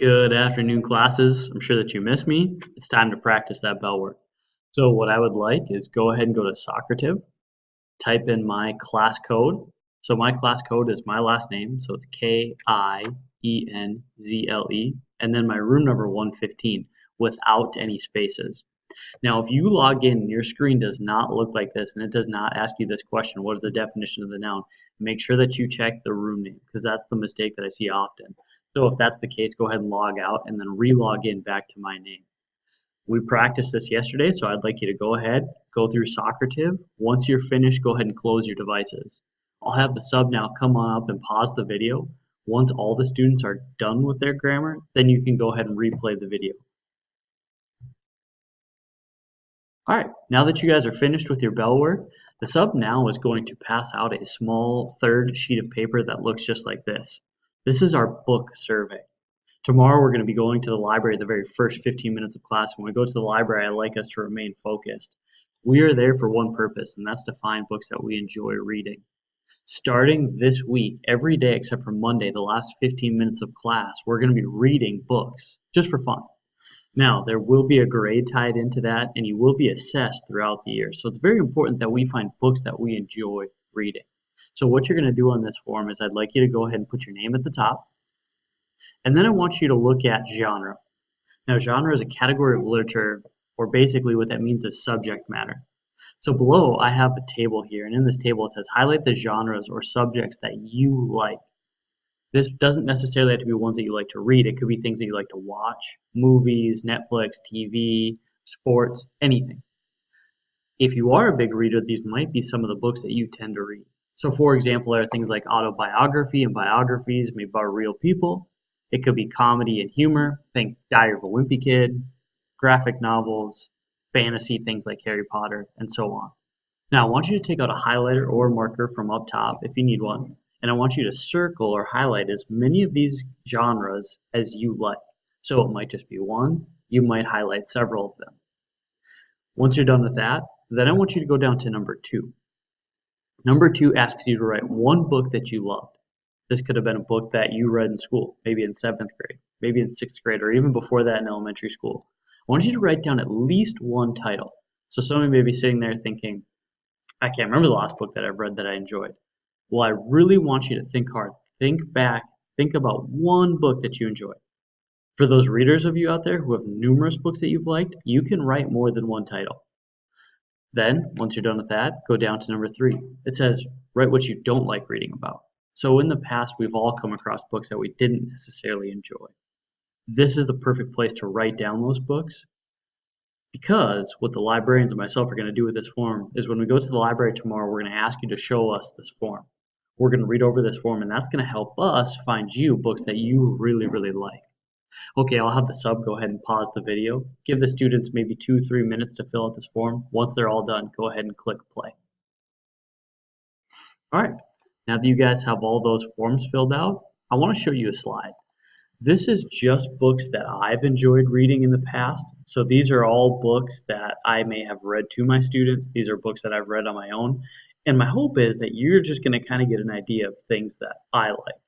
Good afternoon, classes. I'm sure that you miss me. It's time to practice that bell work. So what I would like is go ahead and go to Socrative, type in my class code. So my class code is my last name, so it's Kienzle, and then my room number 115 without any spaces. Now, if you log in and your screen does not look like this and it does not ask you this question, what is the definition of the noun? Make sure that you check the room name because that's the mistake that I see often. So if that's the case, go ahead and log out and then re-log in back to my name. We practiced this yesterday, so I'd like you to go ahead, go through Socrative. Once you're finished, go ahead and close your devices. I'll have the sub now come on up and pause the video. Once all the students are done with their grammar, then you can go ahead and replay the video. Alright, now that you guys are finished with your bell work, the sub now is going to pass out a small third sheet of paper that looks just like this. This is our book survey. Tomorrow we're going to be going to the library the very first 15 minutes of class. When we go to the library, I like us to remain focused. We are there for one purpose, and that's to find books that we enjoy reading. Starting this week, every day except for Monday, the last 15 minutes of class, we're going to be reading books just for fun. Now, there will be a grade tied into that, and you will be assessed throughout the year. So it's very important that we find books that we enjoy reading. So what you're going to do on this form is I'd like you to go ahead and put your name at the top, and then I want you to look at genre. Now, genre is a category of literature, or basically what that means is subject matter. So below, I have a table here, and in this table it says highlight the genres or subjects that you like. This doesn't necessarily have to be ones that you like to read. It could be things that you like to watch, movies, Netflix, TV, sports, anything. If you are a big reader, these might be some of the books that you tend to read. So for example, there are things like autobiography and biographies made by real people. It could be comedy and humor, think Diary of a Wimpy Kid, graphic novels, fantasy, things like Harry Potter, and so on. Now I want you to take out a highlighter or marker from up top if you need one. And I want you to circle or highlight as many of these genres as you like. So it might just be one, you might highlight several of them. Once you're done with that, then I want you to go down to number 2. Number 2 asks you to write one book that you loved. This could have been a book that you read in school, maybe in 7th grade, maybe in 6th grade, or even before that in elementary school. I want you to write down at least one title. So somebody may be sitting there thinking, I can't remember the last book that I've read that I enjoyed. Well, I really want you to think hard. Think back. Think about one book that you enjoy. For those readers of you out there who have numerous books that you've liked, you can write more than one title. Then, once you're done with that, go down to number 3. It says, write what you don't like reading about. So in the past, we've all come across books that we didn't necessarily enjoy. This is the perfect place to write down those books because what the librarians and myself are going to do with this form is when we go to the library tomorrow, we're going to ask you to show us this form. We're going to read over this form, and that's going to help us find you books that you really, really like. Okay, I'll have the sub go ahead and pause the video. Give the students maybe 2-3 minutes to fill out this form. Once they're all done, go ahead and click play. All right, now that you guys have all those forms filled out, I want to show you a slide. This is just books that I've enjoyed reading in the past. So these are all books that I may have read to my students. These are books that I've read on my own. And my hope is that you're just going to kind of get an idea of things that I like.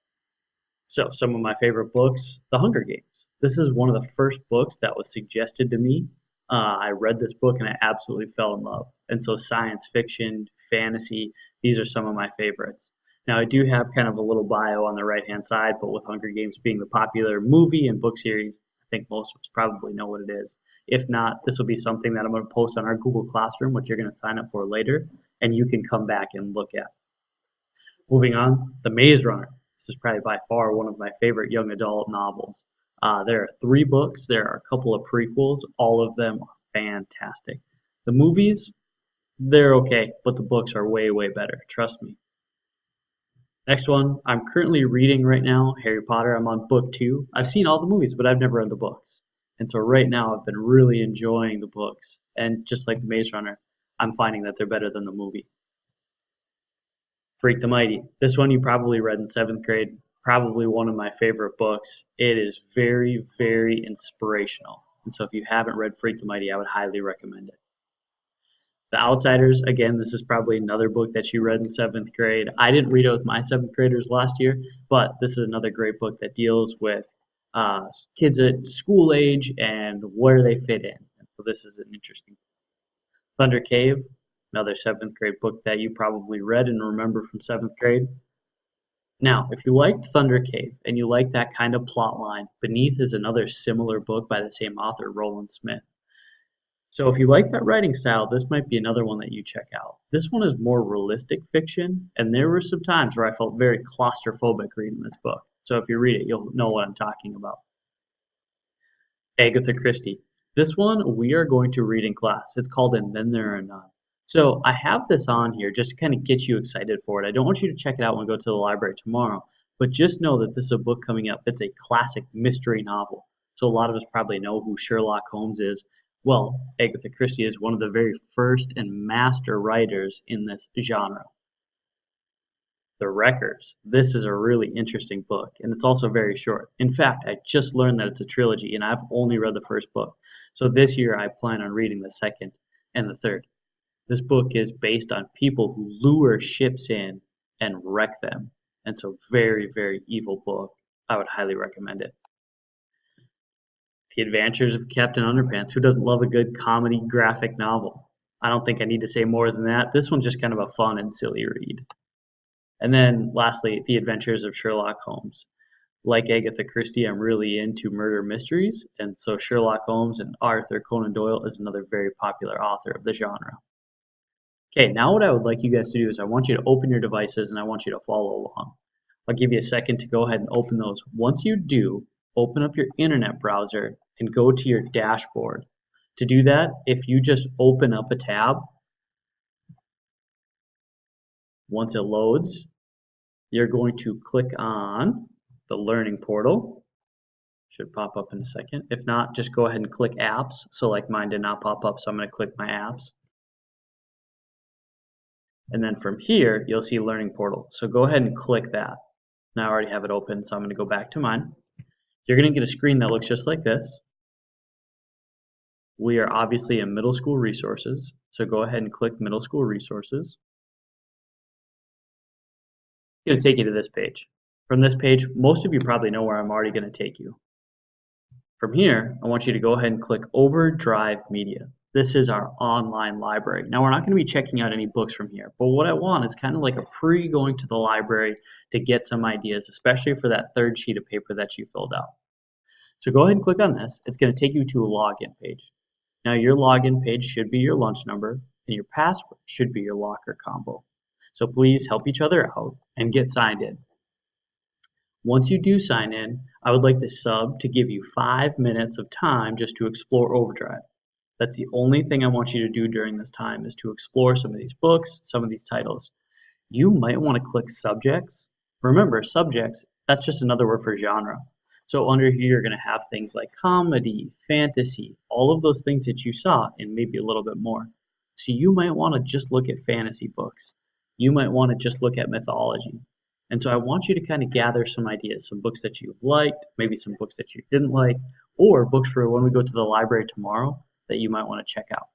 So some of my favorite books, The Hunger Games. This is one of the first books that was suggested to me. I read this book and I absolutely fell in love. And so science fiction, fantasy, these are some of my favorites. Now I do have kind of a little bio on the right hand side, but with Hunger Games being the popular movie and book series, I think most of us probably know what it is. If not, this will be something that I'm going to post on our Google Classroom, which you're going to sign up for later, and you can come back and look at. Moving on, The Maze Runner. This is probably by far one of my favorite young adult novels. There are 3 books. There are a couple of prequels. All of them are fantastic. The movies, they're okay, but the books are way, way better. Trust me. Next one, I'm currently reading right now, Harry Potter. I'm on book 2. I've seen all the movies, but I've never read the books. And so right now I've been really enjoying the books. And just like The Maze Runner, I'm finding that they're better than the movie. Freak the Mighty. This one you probably read in 7th grade. Probably one of my favorite books. It is very, very inspirational. And so if you haven't read Freak the Mighty, I would highly recommend it. The Outsiders, again, this is probably another book that you read in 7th grade. I didn't read it with my 7th graders last year, but this is another great book that deals with kids at school age and where they fit in. And so this is an interesting. Thunder Cave, another seventh grade book that you probably read and remember from seventh grade. Now, if you liked Thunder Cave and you like that kind of plot line, beneath is another similar book by the same author, Roland Smith. So if you like that writing style, this might be another one that you check out. This one is more realistic fiction, and there were some times where I felt very claustrophobic reading this book. So if you read it, you'll know what I'm talking about. Agatha Christie. This one we are going to read in class. It's called And Then There Are None. So I have this on here just to kind of get you excited for it. I don't want you to check it out when we go to the library tomorrow, but just know that this is a book coming up. It's a classic mystery novel. So a lot of us probably know who Sherlock Holmes is. Well, Agatha Christie is one of the very first and master writers in this genre. The Wreckers. This is a really interesting book, and it's also very short. In fact, I just learned that it's a trilogy, and I've only read the first book. So this year I plan on reading the second and the third. This book is based on people who lure ships in and wreck them. And so very, very evil book. I would highly recommend it. The Adventures of Captain Underpants. Who doesn't love a good comedy graphic novel? I don't think I need to say more than that. This one's just kind of a fun and silly read. And then lastly, The Adventures of Sherlock Holmes. Like Agatha Christie, I'm really into murder mysteries, and so Sherlock Holmes and Arthur Conan Doyle is another very popular author of the genre. Okay, now what I would like you guys to do is I want you to open your devices and I want you to follow along. I'll give you a second to go ahead and open those. Once you do, open up your internet browser and go to your dashboard. To do that, if you just open up a tab, once it loads, you're going to click on the Learning Portal. Should pop up in a second. If not, just go ahead and click Apps. So like mine did not pop up, so I'm going to click my Apps. And then from here, you'll see Learning Portal. So go ahead and click that. Now I already have it open, so I'm going to go back to mine. You're going to get a screen that looks just like this. We are obviously in Middle School Resources, so go ahead and click Middle School Resources. It's going to take you to this page. From this page, most of you probably know where I'm already going to take you. From here, I want you to go ahead and click Overdrive Media. This is our online library. Now, we're not going to be checking out any books from here, but what I want is kind of like a pre-going to the library to get some ideas, especially for that third sheet of paper that you filled out. So go ahead and click on this. It's going to take you to a login page. Now, your login page should be your lunch number, and your password should be your locker combo. So please help each other out and get signed in. Once you do sign in, I would like the sub to give you 5 minutes of time just to explore Overdrive. That's the only thing I want you to do during this time is to explore some of these books, some of these titles. You might want to click subjects. Remember, subjects, that's just another word for genre. So under here, you're going to have things like comedy, fantasy, all of those things that you saw, and maybe a little bit more. So you might want to just look at fantasy books. You might want to just look at mythology. And so I want you to kind of gather some ideas, some books that you've liked, maybe some books that you didn't like, or books for when we go to the library tomorrow that you might want to check out.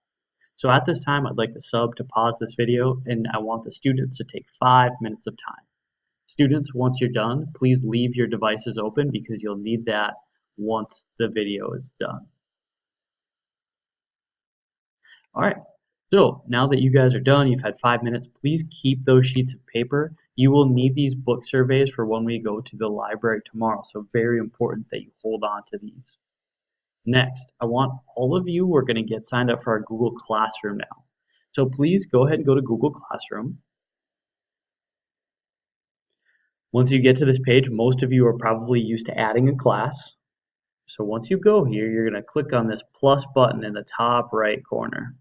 So at this time, I'd like the sub to pause this video, and I want the students to take 5 minutes of time. Students, once you're done, please leave your devices open because you'll need that once the video is done. All right, so now that you guys are done, you've had 5 minutes, please keep those sheets of paper. You will need these book surveys for when we go to the library tomorrow, so very important that you hold on to these. Next, I want all of you who are going to get signed up for our Google Classroom now. So please go ahead and go to Google Classroom. Once you get to this page, most of you are probably used to adding a class. So once you go here, you're going to click on this plus button in the top right corner.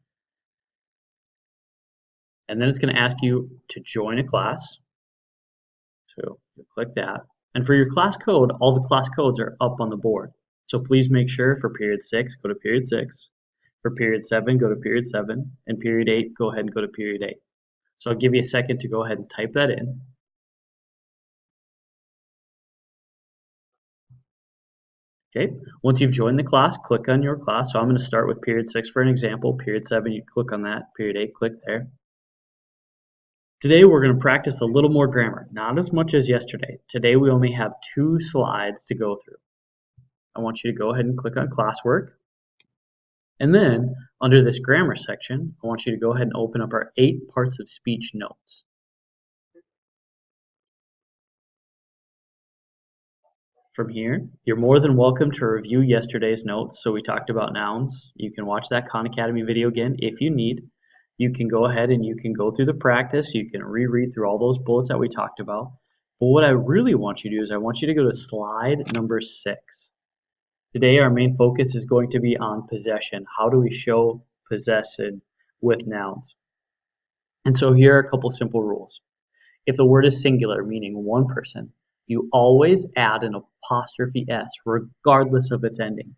And then it's going to ask you to join a class. So you click that. And for your class code, all the class codes are up on the board. So please make sure for period 6, go to period 6. For period 7, go to period 7. And period 8, go ahead and go to period 8. So I'll give you a second to go ahead and type that in. Okay, once you've joined the class, click on your class. So I'm going to start with period 6 for an example. Period 7, you click on that. Period 8, click there. Today we're going to practice a little more grammar, not as much as yesterday. Today we only have 2 slides to go through. I want you to go ahead and click on classwork. And then under this grammar section, I want you to go ahead and open up our 8 parts of speech notes. From here, you're more than welcome to review yesterday's notes. So we talked about nouns. You can watch that Khan Academy video again if you need. You can go ahead and you can go through the practice. You can reread through all those bullets that we talked about. But what I really want you to do is I want you to go to slide number 6. Today our main focus is going to be on possession. How do we show possession with nouns? And so here are a couple simple rules. If the word is singular, meaning one person, you always add an apostrophe S regardless of its ending.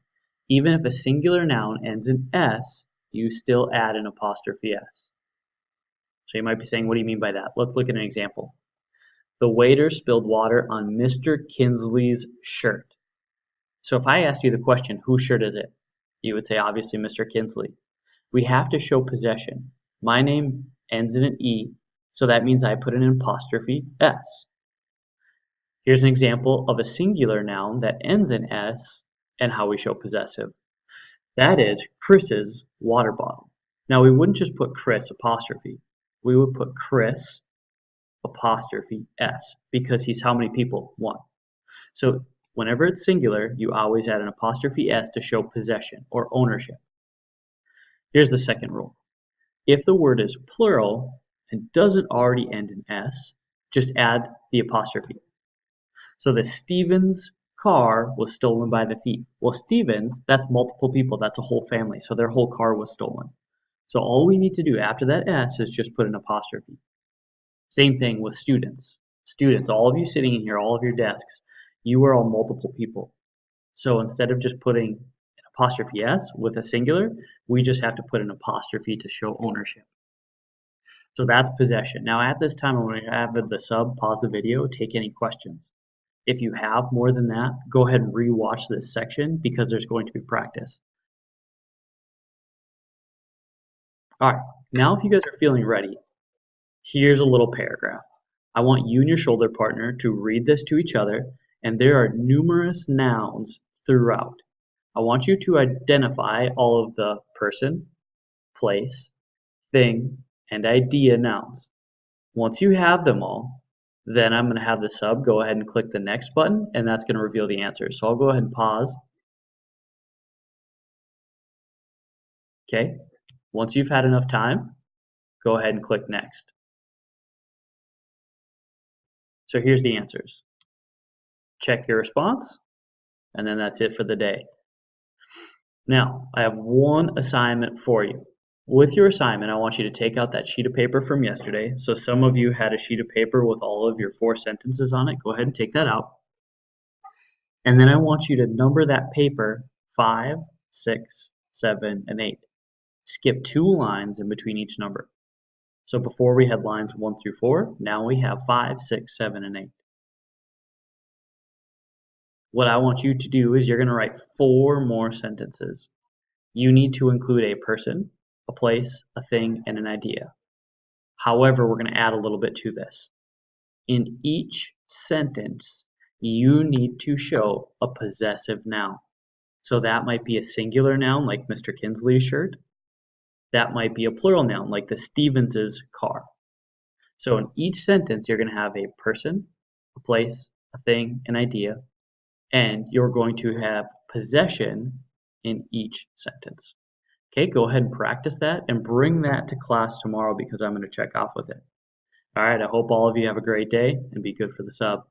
Even if a singular noun ends in S, you still add an apostrophe S. So you might be saying, what do you mean by that? Let's look at an example. The waiter spilled water on Mr. Kinsley's shirt. So if I asked you the question, whose shirt is it? You would say, obviously, Mr. Kinsley. We have to show possession. My name ends in an E, so that means I put an apostrophe S. Here's an example of a singular noun that ends in S and how we show possessive. That is Chris's water bottle. Now we wouldn't just put Chris apostrophe. We would put Chris apostrophe S because he's how many people? 1. So whenever it's singular, you always add an apostrophe S to show possession or ownership. Here's the second rule. If the word is plural and doesn't already end in S, just add the apostrophe. So the Stevens car was stolen by the thief. Well, Stevens, that's multiple people. That's a whole family. So their whole car was stolen. So all we need to do after that S is just put an apostrophe. Same thing with students. Students, all of you sitting in here, all of your desks, you are all multiple people. So instead of just putting an apostrophe S with a singular, we just have to put an apostrophe to show ownership. So that's possession. Now at this time, I'm going to have the sub pause the video, take any questions. If you have more than that, go ahead and re-watch this section because there's going to be practice. All right, now if you guys are feeling ready, here's a little paragraph. I want you and your shoulder partner to read this to each other, and there are numerous nouns throughout. I want you to identify all of the person, place, thing, and idea nouns. Once you have them all, then I'm going to have the sub go ahead and click the next button, and that's going to reveal the answers. So I'll go ahead and pause. Okay. Once you've had enough time, go ahead and click next. So here's the answers. Check your response, and then that's it for the day. Now, I have one assignment for you. With your assignment, I want you to take out that sheet of paper from yesterday. So some of you had a sheet of paper with all of your 4 sentences on it. Go ahead and take that out. And then I want you to number that paper 5, 6, 7, and 8. Skip 2 lines in between each number. So before we had lines 1 through 4, now we have 5, 6, 7, and 8. What I want you to do is you're going to write 4 more sentences. You need to include a person, a place, a thing, and an idea. However, we're going to add a little bit to this. In each sentence, you need to show a possessive noun. So that might be a singular noun like Mr. Kinsley's shirt. That might be a plural noun like the Stevens' car. So in each sentence, you're going to have a person, a place, a thing, an idea, and you're going to have possession in each sentence. Okay, go ahead and practice that and bring that to class tomorrow because I'm going to check off with it. All right, I hope all of you have a great day and be good for the sub.